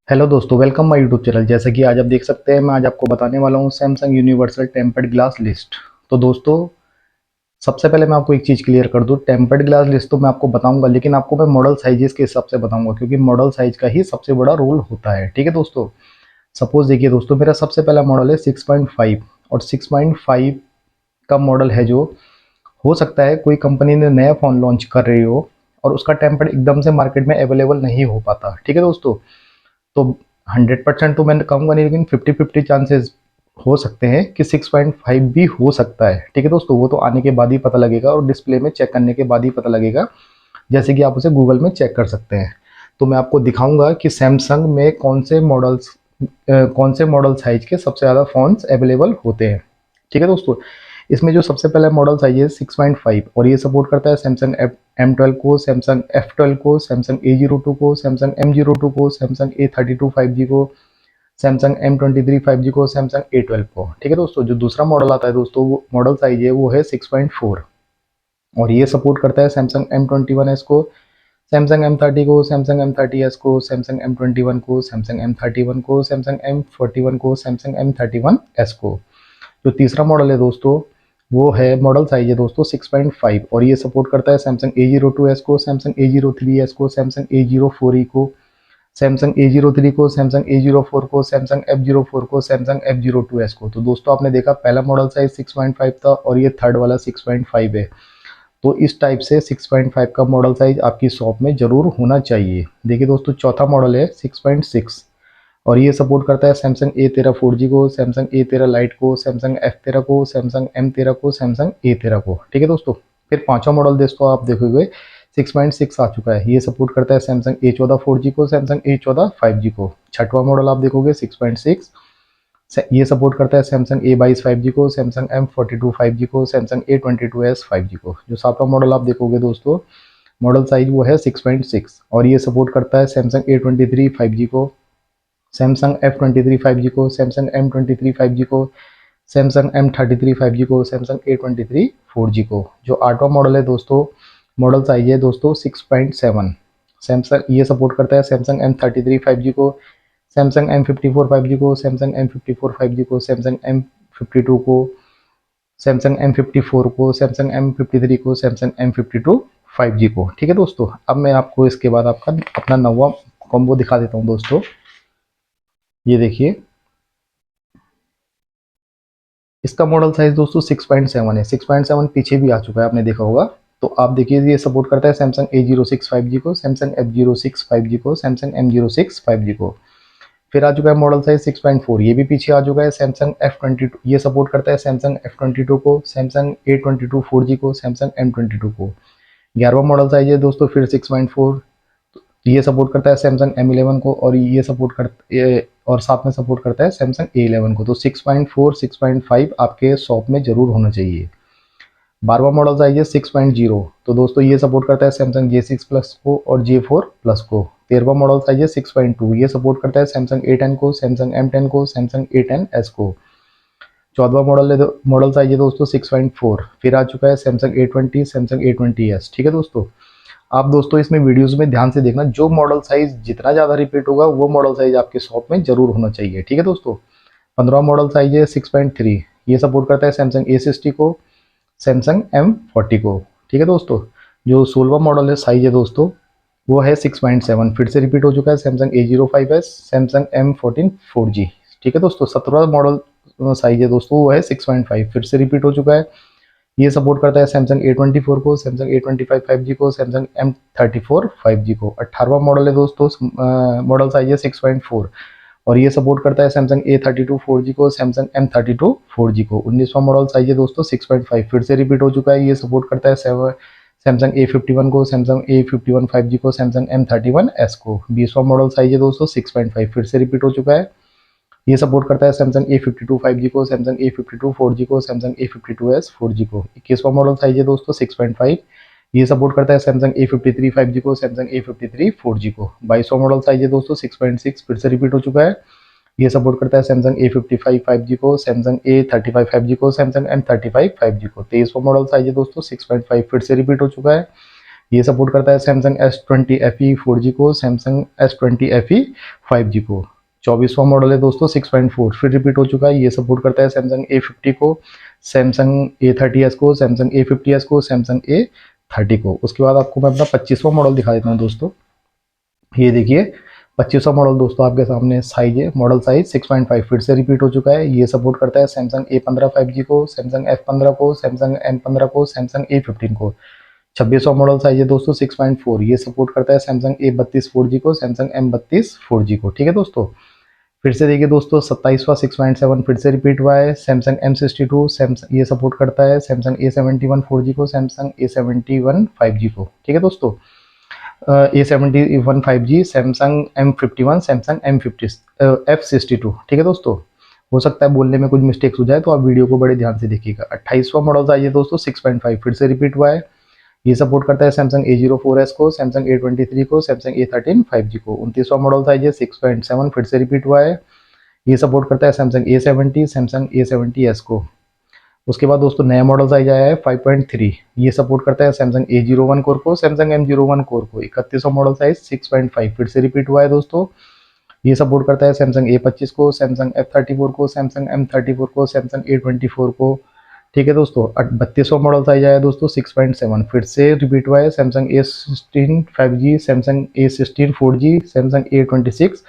Hello दोस्तों, welcome my YouTube channel. जैसा कि आज आप देख सकते हैं, मैं आज आपको बताने वाला हूं Samsung universal tempered glass list. तो दोस्तों, सबसे पहले मैं आपको एक चीज़ क्लियर कर दूं, टेम्पर्ड ग्लास लिस्ट तो मैं आपको बताऊंगा, लेकिन आपको मैं मॉडल साइजेस के हिसाब से बताऊंगा, क्योंकि मॉडल साइज का ही सबसे बड़ा रोल होता है। ठीक है दोस्तों। सपोज देखिए दोस्तों, मेरा सबसे पहला मॉडल है 6.5, और 6.5 का मॉडल है जो हो सकता है कोई कंपनी ने नया फ़ोन लॉन्च कर रही हो और उसका टेम्पर्ड एकदम से मार्केट में अवेलेबल नहीं हो पाता। ठीक है दोस्तों। तो 100% तो मैं कहूँगा नहीं, लेकिन 50-50 चांसेस हो सकते हैं कि 6.5 भी हो सकता है। ठीक है दोस्तों, वो तो आने के बाद ही पता लगेगा और डिस्प्ले में चेक करने के बाद ही पता लगेगा, जैसे कि आप उसे गूगल में चेक कर सकते हैं। तो मैं आपको दिखाऊंगा कि सैमसंग में कौन से मॉडल साइज के सबसे ज़्यादा फ़ोन्स अवेलेबल होते हैं। ठीक है दोस्तों। इसमें जो सबसे पहला मॉडल साइज है 6.5, और ये सपोर्ट करता है सैमसंग M12 को, सैमसंग F12 को, सैमसंग A02 को, सैमसंग M02 को, सैमसंग A32 5G को, सैमसंग M23 5G को, सैमसंग A12 को। ठीक है दोस्तों। जो दूसरा मॉडल आता है दोस्तों, वो मॉडल साइज है वो है 6.4, और ये सपोर्ट करता है सैमसंग M21s को, सैमसंग M30 को, सैमसंग M30s को, सैमसंग M21 को, सैमसंग M31 को, सैमसंग M41 को, सैमसंग M31s को। जो तीसरा मॉडल है दोस्तों, वो है मॉडल साइज है दोस्तों 6.5, और ये सपोर्ट करता है सैमसंग A02s को, सैमसंग A03s को, सैमसंग A04e को, सैमसंग A03 को, सैमसंग A04 को, सैमसंग F04 को, सैमसंग F02s को। तो दोस्तों, आपने देखा पहला मॉडल साइज 6.5 था और ये थर्ड वाला 6.5 है। तो इस टाइप से 6.5 का मॉडल साइज आपकी शॉप में ज़रूर होना चाहिए। देखिए दोस्तों, चौथा मॉडल है 6.6, और ये सपोर्ट करता है सैमसंग A13 4G को, सैमसंग A13 लाइट को, सैमसंग F13 को, सैमसंग M13 को, सैमसंग A13 को। ठीक है दोस्तों। फिर पांचवा मॉडल दोस्तों आप देखोगे 6.6 आ चुका है, ये सपोर्ट करता है सैमसंग A14 4G को, सैमसंग A14 5G को। छठवां मॉडल आप देखोगे 6.6, ये सपोर्ट करता है सैमसंग A22 5G को, सैमसंग M42 5G को, सैमसंग A22s 5G को। जो सातवां मॉडल आप देखोगे दोस्तों, मॉडल साइज वो है 6.6, और ये सपोर्ट करता है सैमसंग A23 5G को, सैमसंग F23 5G को, सैमसंग M23 5G को, सैमसंग M33 5G को, सैमसंग A23 4G को। जो आठवां मॉडल है दोस्तों, मॉडल साइज है दोस्तों 6.7, सैमसंग ये सपोर्ट करता है सैमसंग M33 5G को, सैमसंग M54 5G को, सैमसंग M54 5G को, सैमसंग M52 को, सैमसंग M54 को, सैमसंग M53 को, सैमसंग M52 5G को। ठीक है दोस्तों। अब मैं आपको इसके बाद आपका अपना नवा कॉम्बो दिखा देता हूँ दोस्तों। ये देखिए, इसका मॉडल साइज दोस्तों 6.7 है। 6.7 पीछे भी आ चुका है, आपने देखा होगा। तो आप देखिए, ये सपोर्ट करता है सैमसंग A06 5G को, सैमसंग F06 5G को, सैमसंग M06 5G को। फिर आ चुका है मॉडल साइज 6.4, ये भी पीछे आ चुका है सैमसंग F22, ये सपोर्ट करता है सैमसंग F22 को, सैमसंग A22 4G को, सैमसंग M22 को। 11वां मॉडल साइज है दोस्तों फिर 6.4, ये सपोर्ट करता है सैमसंग M11 को, और और साथ में सपोर्ट करता है सैमसंग A11 को। तो 6.4 6.5 आपके शॉप में जरूर होना चाहिए। 12वां मॉडल साइज है 6.0, तो दोस्तों ये सपोर्ट करता है सैमसंग J6 प्लस को और J4 प्लस को। 13वां मॉडल साइज है 6.2, ये सपोर्ट करता है सैमसंग A10 को, सैमसंग M10 को, सैमसंग A10s को। 14वां मॉडल साइज है दोस्तों 6.4, फिर आ चुका है सैमसंग A20, सैमसंग A20s। ठीक है दोस्तों। आप दोस्तों इसमें वीडियोस में ध्यान से देखना, जो मॉडल साइज जितना ज़्यादा रिपीट होगा वो मॉडल साइज आपके शॉप में जरूर होना चाहिए। ठीक है दोस्तों। 15वां मॉडल साइज है 6.3, ये सपोर्ट करता है सैमसंग A60 को, सैमसंग M40 को। ठीक है दोस्तों। जो 16वां मॉडल है साइज है दोस्तों, वो है 6.7, फिर से रिपीट हो चुका है Samsung A05s, Samsung M14 4G। ठीक है दोस्तों। 17वां मॉडल साइज है दोस्तों, वो है 6.5, फिर से रिपीट हो चुका है। ये सपोर्ट करता है सैमसंग A24 को, सैमसंग A25 5G को, सैमसंग M34 5G को। 18वां मॉडल है दोस्तों, मॉडल साइज है 6.4, और ये सपोर्ट करता है सैमसंग A32 4G को, सैमसंग M32 4G को। 19वां मॉडल साइज है दोस्तों 6.5, फिर से रिपीट हो चुका है। ये सपोर्ट करता है सैमसंग A51 को, सैमसंग A51 5G को, सैमसंग M31s को। 20वां मॉडल साइज है दोस्तों 6.5, फिर से रिपीट हो चुका है। ये सपोर्ट करता है सैमसंग A52 5G को, सैमसंग A52 4G को, सैमसंग A52s 4G को। 21वां मॉडल साइज है दोस्तों 6.5, ये सपोर्ट करता है सैमसंग A53 5G को, सैमसंग A53 4G को। 22वां मॉडल साइज है दोस्तों 6.6, फिर से रिपीट हो चुका है। ये सपोर्ट करता है सैमसंग A55 5G को, सैमसंग A35 5G को, सैमसंग M35 5G को। 23वां मॉडल साइज है दोस्तों 6.5, फिर से रिपीट हो चुका है। ये सपोर्ट करता है सैमसंग S20 FE 4G को, सैमसंग S20 FE 5G को। 24वां मॉडल है दोस्तों 6.4, फिर रिपीट हो चुका है। ये सपोर्ट करता है सैमसंग A50 को, सैमसंग A30s को, सैमसंग A50s को, सैमसंग A30 को। उसके बाद आपको मैं अपना 25वां मॉडल दिखा देता हूँ दोस्तों। ये देखिए 25वां मॉडल दोस्तों आपके सामने, साइज है, मॉडल साइज 6.5, फिर से रिपीट हो चुका है। ये सपोर्ट करता है सैमसंग A15 5G को, सैमसंग F15 को, सैमसंग M15 को, सैमसंग A15 को। 26वां मॉडल साइज है दोस्तों 6.4, ये सपोर्ट करता है सैमसंग A32 4G को, सैमसंग M32 4G को। ठीक है दोस्तों, फिर से देखिए दोस्तों 27वां 6.7 फिर से रिपीट हुआ है, सैमसंग M62 सैमसंग ये सपोर्ट करता है सैमसंग A71 4G को, सैमसंग A71 5G को। ठीक है दोस्तों, A71 5G, Samsung M51, Samsung M50 F62। ठीक है दोस्तों, हो सकता है बोलने में कुछ मिस्टेक्स हो जाए तो आप वीडियो को बड़े ध्यान से देखिएगा। 28वां मॉडल साइज है दोस्तों 6.5, फिर से रिपीट हुआ है। ये सपोर्ट करता है सैमसंग A04s को, सैमसंग A23 को, सैमसंग A13 5G को। 29वां मॉडल साइज है 6.7, फिर से रिपीट हुआ है। ये सपोर्ट करता है सैमसंग A70, सैमसंग A70s को। उसके बाद दोस्तों नया मॉडल साइज आया है 5.3, ये सपोर्ट करता है सैमसंग A01 कोर को, सैमसंग M01 कोर को। 31वां मॉडल साइज 6.5, फिर से रिपीट हुआ है दोस्तों। ये सपोर्ट करता है सैमसंग A25 को, सैमसंग F34 को, सैमसंग M34 को, सैमसंग A24 को। ठीक है दोस्तों, 32वां मॉडल साइज आया दोस्तों 6.7, फिर से रिपीट हुआ है Samsung A16 5G, Samsung A16 4G, Samsung A26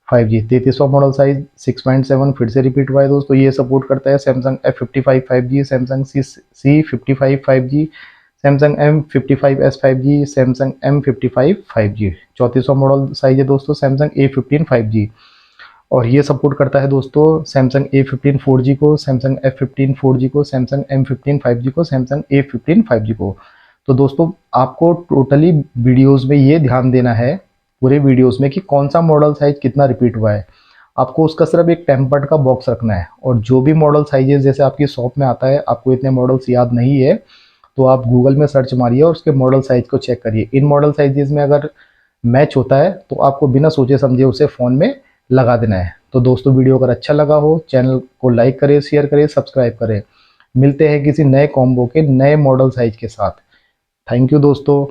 5G। 33वां मॉडल साइज 6.7, फिर से रिपीट हुआ है दोस्तों। ये सपोर्ट करता है Samsung F55 5G, Samsung C55 5G, Samsung M55s 5G, Samsung M55 5G। 34वां मॉडल साइज है दोस्तों सैमसंग A15 5G, और ये सपोर्ट करता है दोस्तों सैमसंग A15 4G को, सैमसंग F15 4G को, सैमसंग M15 5G को, सैमसंग A15 5G को। तो दोस्तों आपको टोटली वीडियोस में ये ध्यान देना है, पूरे वीडियोस में, कि कौन सा मॉडल साइज कितना रिपीट हुआ है। आपको उसका सिर्फ एक टेम्पर्ड का बॉक्स रखना है, और जो भी मॉडल साइजेस जैसे आपकी शॉप में आता है, आपको इतने मॉडल्स याद नहीं है तो आप गूगल में सर्च मारिए और उसके मॉडल साइज को चेक करिए। इन मॉडल साइजेस में अगर मैच होता है तो आपको बिना सोचे समझे उसे फ़ोन में लगा देना है। तो दोस्तों वीडियो अगर अच्छा लगा हो, चैनल को लाइक करें, शेयर करें, सब्सक्राइब करें। मिलते हैं किसी नए कॉम्बो के नए मॉडल साइज के साथ। थैंक यू दोस्तों।